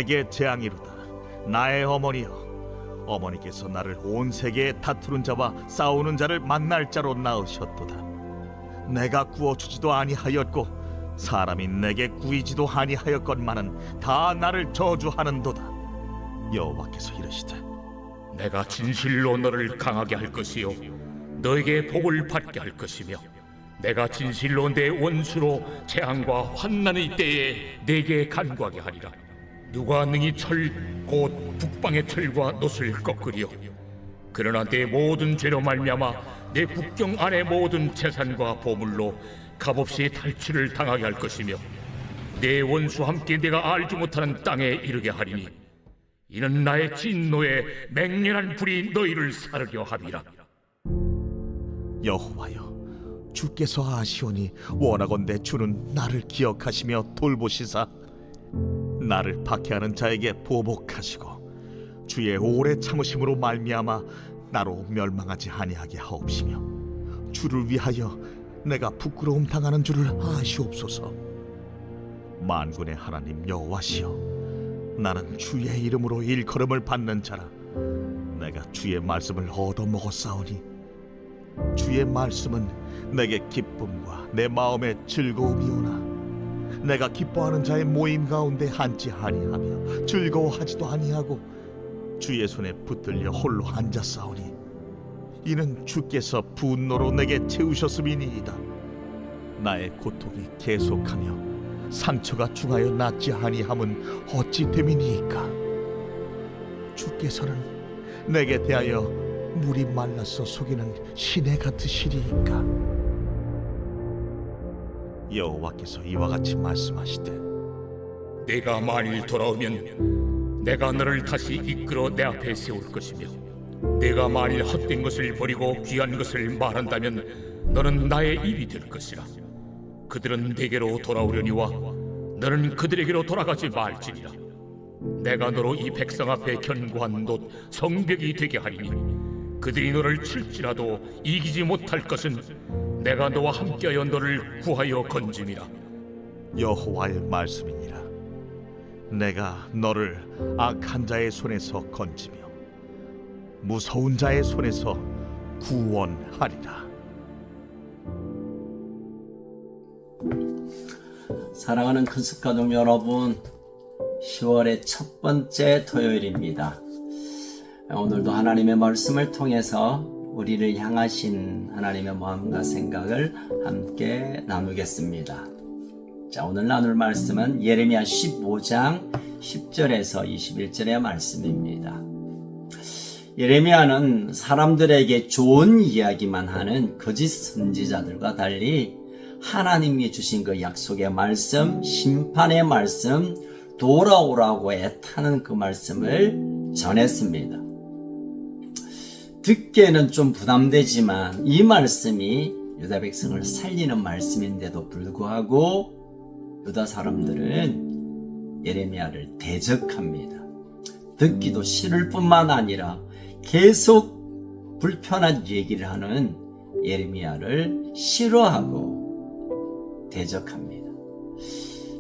내게 재앙이로다. 나의 어머니여, 어머니께서 나를 온 세계에 다투는 자와 싸우는 자를 만날 자로 낳으셨도다. 내가 구워주지도 아니하였고 사람이 내게 구이지도 아니하였건만은 다 나를 저주하는도다. 여호와께서 이르시되, 내가 진실로 너를 강하게 할 것이요 너에게 복을 받게 할 것이며 내가 진실로 내 원수로 재앙과 환난의 때에 내게 간구하게 하리라. 누가 능히 철 곧 북방의 철과 놋을 꺾으리요. 그러나 내 모든 죄로 말미암아 내 국경 안의 모든 재산과 보물로 값없이 탈취를 당하게 할 것이며 내 원수와 함께 내가 알지 못하는 땅에 이르게 하리니 이는 나의 진노에 맹렬한 불이 너희를 사르려 함이라. 여호와여, 주께서 아시오니 원하건대 주는 나를 기억하시며 돌보시사 나를 박해하는 자에게 보복하시고 주의 오래 참으심으로 말미암아 나로 멸망하지 아니하게 하옵시며 주를 위하여 내가 부끄러움 당하는 줄을 아시옵소서. 만군의 하나님 여호와시여, 나는 주의 이름으로 일컬음을 받는 자라. 내가 주의 말씀을 얻어먹었사오니 주의 말씀은 내게 기쁨과 내 마음의 즐거움이오나 내가 기뻐하는 자의 모임 가운데 앉지 아니하며 즐거워하지도 아니하고 주의 손에 붙들려 홀로 앉았사오니 이는 주께서 분노로 내게 채우셨음이니이다. 나의 고통이 계속하며 상처가 중하여 낫지 아니함은 어찌 됨이니이까? 주께서는 내게 대하여 물이 말라서 속이는 시내 같으시리이까? 여호와께서 이와 같이 말씀하시되, 내가 만일 돌아오면 내가 너를 다시 이끌어 내 앞에 세울 것이며 내가 만일 헛된 것을 버리고 귀한 것을 말한다면 너는 나의 입이 될 것이라. 그들은 내게로 돌아오려니와 너는 그들에게로 돌아가지 말지니라. 내가 너로 이 백성 앞에 견고한 놋 성벽이 되게 하리니 그들이 너를 칠지라도 이기지 못할 것은 내가 너와 함께하여 너를 구하여 건짐이라. 여호와의 말씀이니라. 내가 너를 악한 자의 손에서 건지며 무서운 자의 손에서 구원하리라. 사랑하는 큰숙가족 여러분, 10월의 첫 번째 토요일입니다. 오늘도 하나님의 말씀을 통해서 우리를 향하신 하나님의 마음과 생각을 함께 나누겠습니다. 자, 오늘 나눌 말씀은 예레미야 15장 10절에서 21절의 말씀입니다. 예레미야는 사람들에게 좋은 이야기만 하는 거짓 선지자들과 달리 하나님이 주신 그 약속의 말씀, 심판의 말씀, 돌아오라고 애타는 그 말씀을 전했습니다. 듣기에는 좀 부담되지만 이 말씀이 유다 백성을 살리는 말씀인데도 불구하고 유다 사람들은 예레미야를 대적합니다. 듣기도 싫을 뿐만 아니라 계속 불편한 얘기를 하는 예레미야를 싫어하고 대적합니다.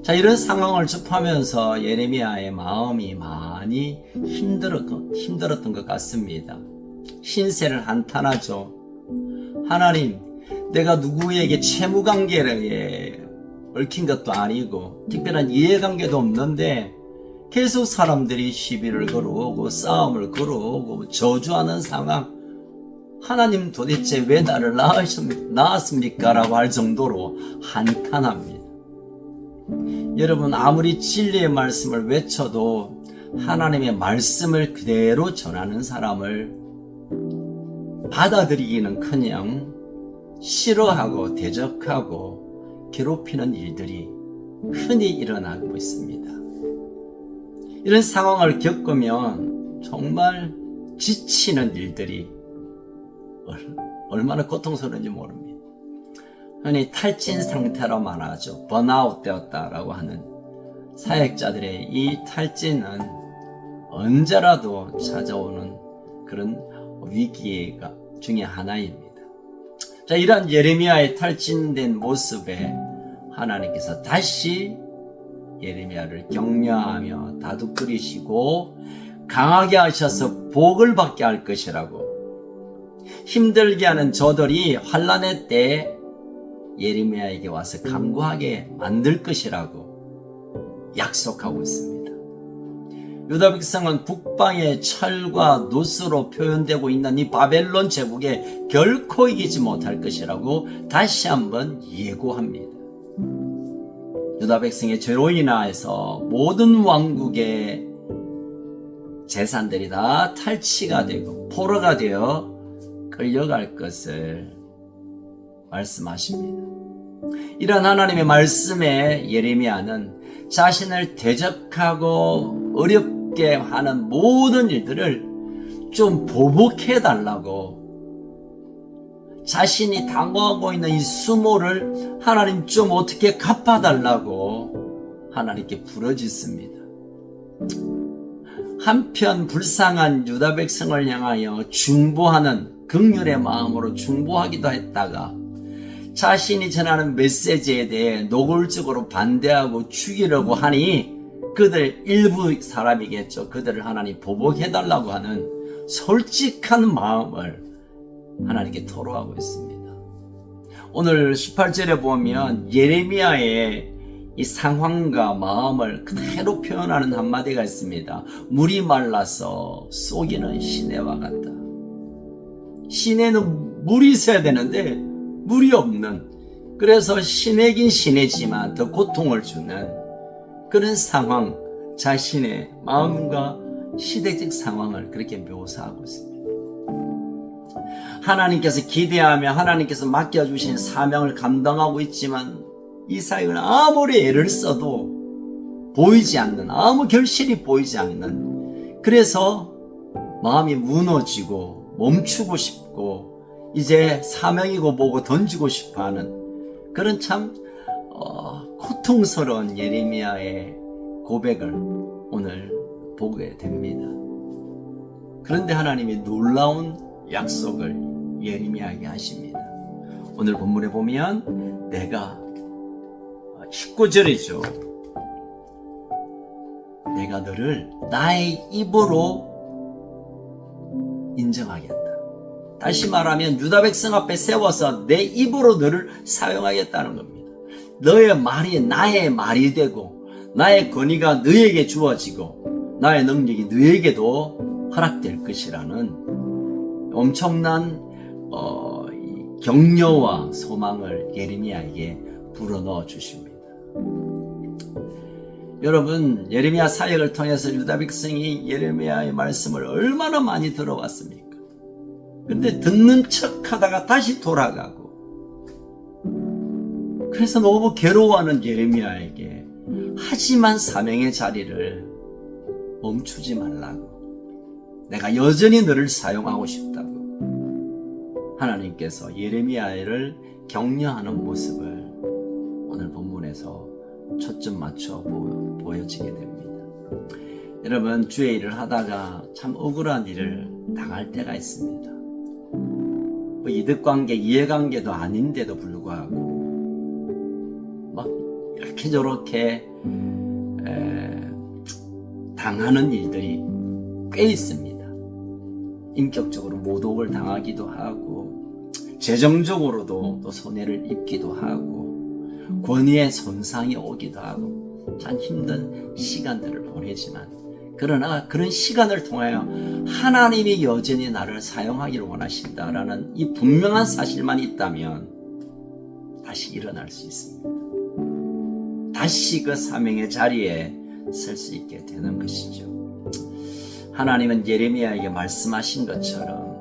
자, 이런 상황을 접하면서 예레미야의 마음이 많이 힘들었던 것 같습니다. 신세를 한탄하죠. 하나님, 내가 누구에게 채무관계에 얽힌 것도 아니고 특별한 이해관계도 없는데 계속 사람들이 시비를 걸어오고 싸움을 걸어오고 저주하는 상황, 하나님 도대체 왜 나를 낳았습니까? 라고 할 정도로 한탄합니다. 여러분, 아무리 진리의 말씀을 외쳐도 하나님의 말씀을 그대로 전하는 사람을 받아들이기는커녕 싫어하고 대적하고 괴롭히는 일들이 흔히 일어나고 있습니다. 이런 상황을 겪으면 정말 지치는 일들이 얼마나 고통스러운지 모릅니다. 흔히 탈진 상태로 말하죠. 번아웃 되었다라고 하는 사역자들의 이 탈진은 언제라도 찾아오는 그런 위기가 중에 하나입니다. 자, 이러한 예레미야의 탈진된 모습에 하나님께서 다시 예레미야를 격려하며 다독거리시고 강하게 하셔서 복을 받게 할 것이라고, 힘들게 하는 저들이 환난의 때 예레미야에게 와서 간구하게 만들 것이라고 약속하고 있습니다. 유다 백성은 북방의 철과 노스로 표현되고 있는 이 바벨론 제국에 결코 이기지 못할 것이라고 다시 한번 예고합니다. 유다 백성의 죄로 인하여서 모든 왕국의 재산들이 다 탈취가 되고 포로가 되어 끌려갈 것을 말씀하십니다. 이런 하나님의 말씀에 예레미야는 자신을 대적하고 어렵게 하는 모든 일들을 좀 보복해 달라고, 자신이 당하고 있는 이 수모를 하나님 좀 어떻게 갚아달라고 하나님께 부르짖습니다. 한편 불쌍한 유다 백성을 향하여 중보하는 긍휼의 마음으로 중보하기도 했다가 자신이 전하는 메시지에 대해 노골적으로 반대하고 죽이려고 하니 그들 일부 사람이겠죠. 그들을 하나님 보복해달라고 하는 솔직한 마음을 하나님께 토로하고 있습니다. 오늘 18절에 보면 예레미야의 이 상황과 마음을 그대로 표현하는 한마디가 있습니다. 물이 말라서 쏘기는 시내와 같다. 시내는 물이 있어야 되는데 물이 없는, 그래서 시내긴 시내지만 더 고통을 주는 그런 상황, 자신의 마음과 시대적 상황을 그렇게 묘사하고 있습니다. 하나님께서 기대하며 하나님께서 맡겨주신 사명을 감당하고 있지만 이 사역은 아무리 애를 써도 보이지 않는, 아무 결실이 보이지 않는, 그래서 마음이 무너지고 멈추고 싶고 이제 사명이고 뭐고 던지고 싶어하는 그런 참 고통스러운 예레미야의 고백을 오늘 보게 됩니다. 그런데 하나님이 놀라운 약속을 예레미야에게 하십니다. 오늘 본문에 보면 내가 19절이죠. 내가 너를 나의 입으로 인정하겠다. 다시 말하면 유다 백성 앞에 세워서 내 입으로 너를 사용하겠다는 겁니다. 너의 말이 나의 말이 되고 나의 권위가 너에게 주어지고 나의 능력이 너에게도 허락될 것이라는 엄청난 격려와 소망을 예레미야에게 불어넣어 주십니다. 여러분, 예레미야 사역을 통해서 유다 백성이 예레미야의 말씀을 얼마나 많이 들어왔습니까? 그런데 듣는 척 하다가 다시 돌아가고, 그래서 너무 괴로워하는 예레미야에게 하지만 사명의 자리를 멈추지 말라고, 내가 여전히 너를 사용하고 싶다고 하나님께서 예레미야를 격려하는 모습을 오늘 본문에서 초점 맞춰 보여지게 됩니다. 여러분, 주의 일을 하다가 참 억울한 일을 당할 때가 있습니다. 이득관계, 이해관계도 아닌데도 불구하고 막 이렇게 저렇게 당하는 일들이 꽤 있습니다. 인격적으로 모독을 당하기도 하고 재정적으로도 또 손해를 입기도 하고 권위의 손상이 오기도 하고 참 힘든 시간들을 보내지만, 그러나 그런 시간을 통하여 하나님이 여전히 나를 사용하기를 원하신다라는 이 분명한 사실만 있다면 다시 일어날 수 있습니다. 다시 그 사명의 자리에 설 수 있게 되는 것이죠. 하나님은 예레미야에게 말씀하신 것처럼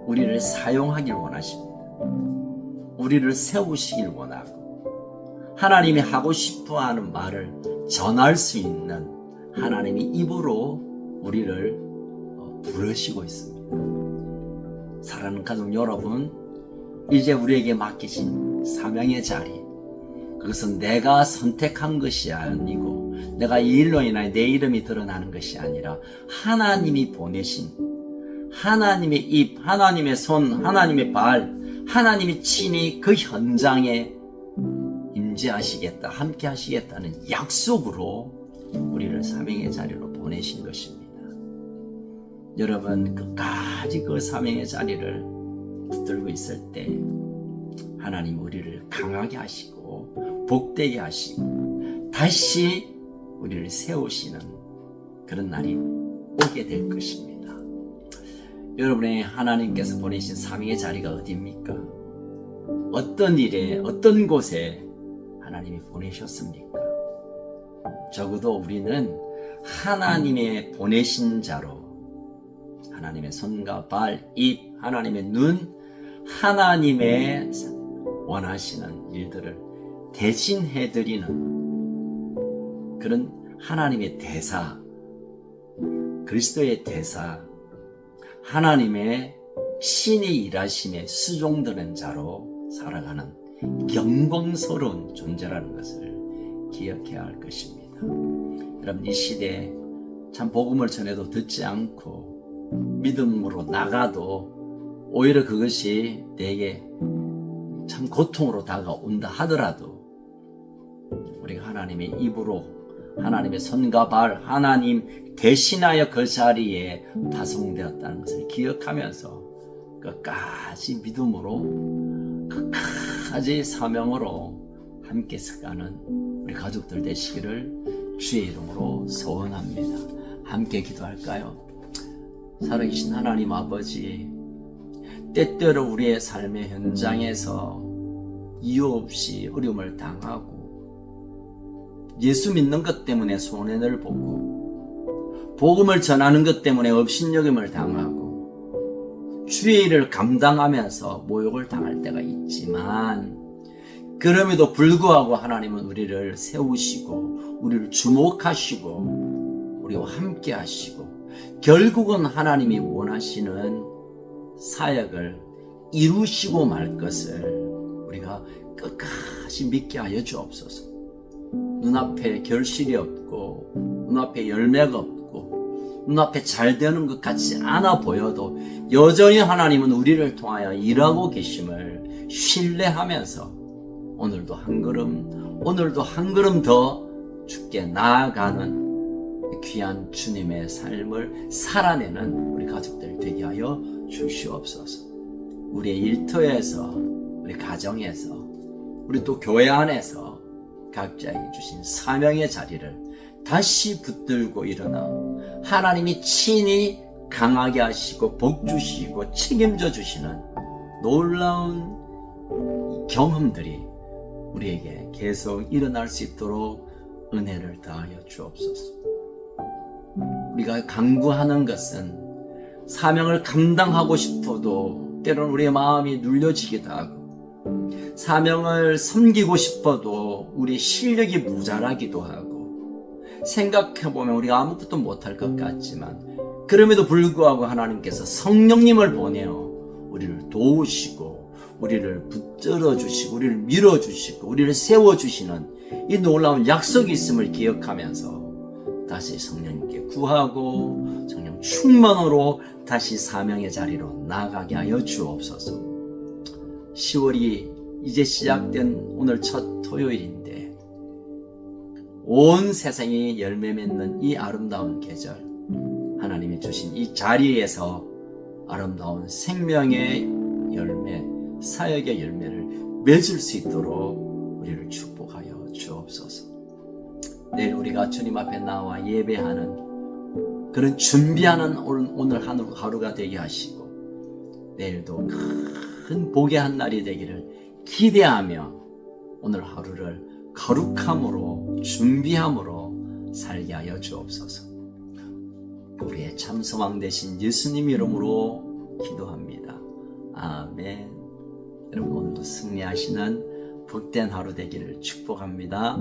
우리를 사용하길 원하십니다. 우리를 세우시길 원하고 하나님이 하고 싶어하는 말을 전할 수 있는 하나님이 입으로 우리를 부르시고 있습니다. 사랑하는 가족 여러분, 이제 우리에게 맡기신 사명의 자리, 그것은 내가 선택한 것이 아니고 내가 이 일로 인하여 내 이름이 드러나는 것이 아니라 하나님이 보내신, 하나님의 입, 하나님의 손, 하나님의 발, 하나님이 친히 그 현장에 임재하시겠다, 함께 하시겠다는 약속으로 우리를 사명의 자리로 보내신 것입니다. 여러분 끝까지 그 사명의 자리를 붙들고 있을 때 하나님 우리를 강하게 하시고 복되게 하시고 다시 우리를 세우시는 그런 날이 오게 될 것입니다. 여러분의 하나님께서 보내신 사명의 자리가 어디입니까? 어떤 일에 어떤 곳에 하나님이 보내셨습니까? 적어도 우리는 하나님의 보내신 자로 하나님의 손과 발, 입, 하나님의 눈, 하나님의 원하시는 일들을 대신해드리는 그런 하나님의 대사, 그리스도의 대사, 하나님의 신이 일하심에 수종드는 자로 살아가는 영광스러운 존재라는 것을 기억해야 할 것입니다. 여러분 이 시대에 참 복음을 전해도 듣지 않고 믿음으로 나가도 오히려 그것이 내게 참 고통으로 다가온다 하더라도 우리가 하나님의 입으로 하나님의 손과 발 하나님 대신하여 그 자리에 파송되었다는 것을 기억하면서 끝까지 믿음으로 끝까지 사명으로 함께 서가는 우리 가족들 되시기를 주의 이름으로 소원합니다. 함께 기도할까요? 살아계신 하나님 아버지, 때때로 우리의 삶의 현장에서 이유 없이 어려움을 당하고 예수 믿는 것 때문에 손해를 보고 복음을 전하는 것 때문에 업신여김을 당하고 주의 일을 감당하면서 모욕을 당할 때가 있지만 그럼에도 불구하고 하나님은 우리를 세우시고 우리를 주목하시고 우리와 함께 하시고 결국은 하나님이 원하시는 사역을 이루시고 말 것을 우리가 끝까지 믿게 하여 주옵소서. 눈앞에 결실이 없고 눈앞에 열매가 없고 눈앞에 잘 되는 것 같지 않아 보여도 여전히 하나님은 우리를 통하여 일하고 계심을 신뢰하면서 오늘도 한 걸음 더 주께 나아가는 귀한 주님의 삶을 살아내는 우리 가족들 되게 하여 주시옵소서. 우리의 일터에서, 우리 가정에서, 우리 또 교회 안에서 각자에게 주신 사명의 자리를 다시 붙들고 일어나 하나님이 친히 강하게 하시고 복 주시고 책임져 주시는 놀라운 경험들이 우리에게 계속 일어날 수 있도록 은혜를 더하여 주옵소서. 우리가 강구하는 것은 사명을 감당하고 싶어도 때로는 우리의 마음이 눌려지기도 하고 사명을 섬기고 싶어도 우리의 실력이 모자라기도 하고 생각해보면 우리가 아무것도 못할 것 같지만 그럼에도 불구하고 하나님께서 성령님을 보내어 우리를 도우시고 우리를 붙들어 주시고 우리를 밀어 주시고 우리를 세워 주시는 이 놀라운 약속이 있음을 기억하면서 다시 성령님께 구하고 성령 충만으로 다시 사명의 자리로 나아가게 하여 주옵소서. 10월이 이제 시작된 오늘 첫 토요일인데 온 세상이 열매 맺는 이 아름다운 계절, 하나님이 주신 이 자리에서 아름다운 생명의 열매, 사역의 열매를 맺을 수 있도록 우리를 축복하여 주옵소서. 내일 우리가 주님 앞에 나와 예배하는 그런 준비하는 오늘 하루가 되게 하시고 내일도 큰 복의 한 날이 되기를 기대하며 오늘 하루를 거룩함으로 준비함으로 살게 하여 주옵소서. 우리의 참 소망 되신 예수님 이름으로 기도합니다. 아멘. 여러분 오늘도 승리하시는 복된 하루 되기를 축복합니다.